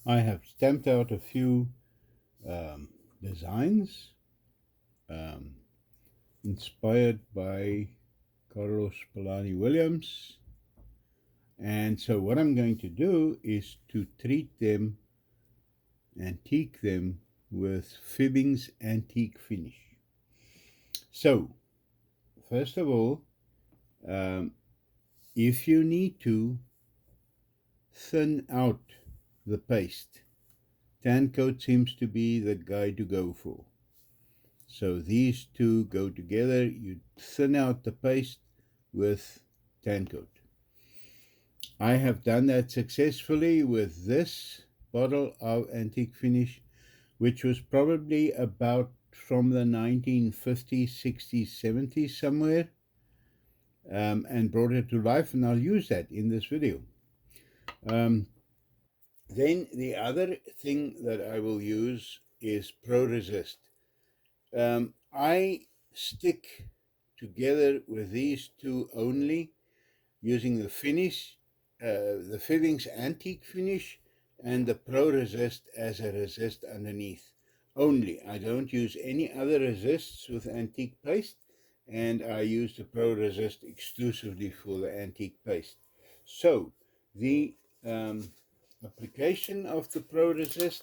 I have stamped out a few designs um, inspired by Carlos Polani Williams. And so what I'm going to do is to treat them, antique them with Fibbing's Antique Finish. So, first of all, um, if you need to thin out the paste, tan coat seems to be the guy to go for. So these two go together. You thin out the paste with tan coat. I have done that successfully with this bottle of Antique Finish, which was probably about from the 1950s, 60s, 70s somewhere, and brought it to life, and I'll use that in this video. Um, then the other thing that I will use is Pro Resist. I stick together with these two only using the finish, the Fillings Antique Finish and the Pro Resist as a resist underneath only. I don't use any other resists with Antique Paste, and I use the Pro Resist exclusively for the Antique Paste. So the application of the Pro Resist,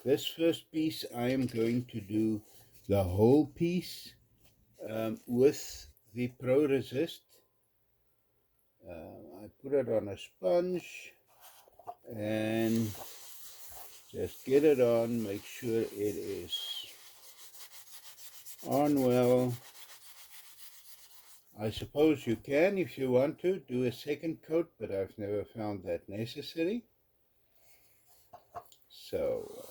this first piece I am going to do the whole piece with the Pro Resist. I put it on a sponge and just get it on, make sure it is on well. I suppose you can, if you want to, do a second coat, but I've never found that necessary. So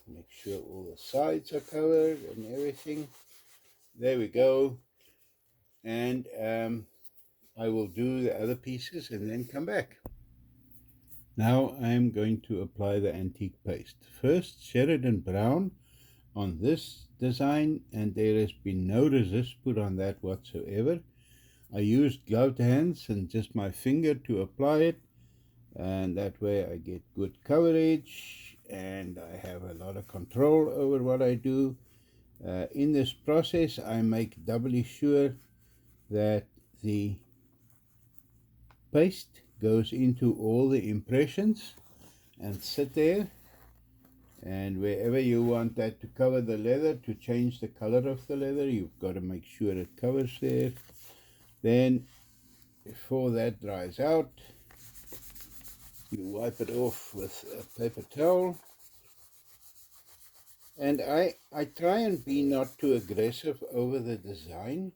make sure all the sides are covered and everything. There we go. And I will do the other pieces and then come back. Now I'm going to apply the antique paste. First, Sheridan Brown on this design, and there has been no resist put on that whatsoever. I used gloved hands and just my finger to apply it, and that way I get good coverage and I have a lot of control over what I do. In this process, I make doubly sure that the paste goes into all the impressions and sit there, and wherever you want that to cover the leather, to change the color of the leather, you've got to make sure it covers there. Then before that dries out, you wipe it off with a paper towel. And I try and be not too aggressive over the design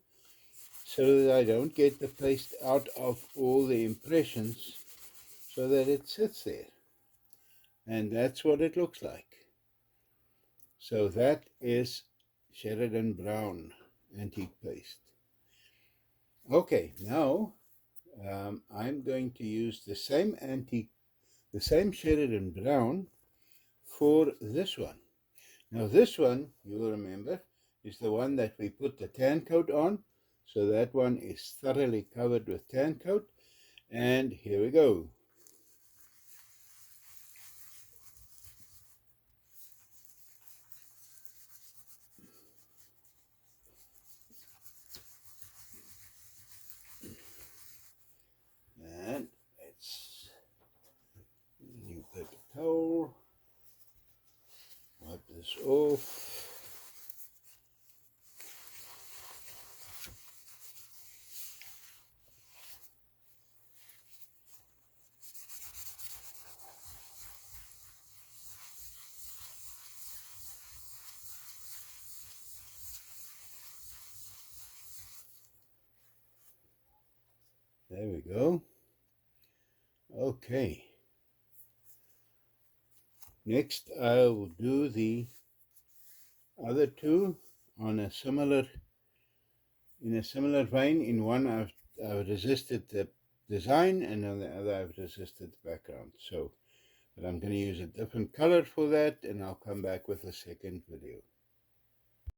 so that I don't get the paste out of all the impressions, so that it sits there. And that's what it looks like. So that is Sheridan Brown Antique Paste. Okay, now I'm going to use the same Sheridan Brown for this one. Now this one, you will remember, is the one that we put the tan coat on. So that one is thoroughly covered with tan coat. And here we go. And it's new paper towel. Wipe this off. There we go. Okay. Next, I will do the other two on a similar, in a similar vein. In one, I've resisted the design, and on the other, I've resisted the background. So, but I'm going to use a different color for that, and I'll come back with a second video.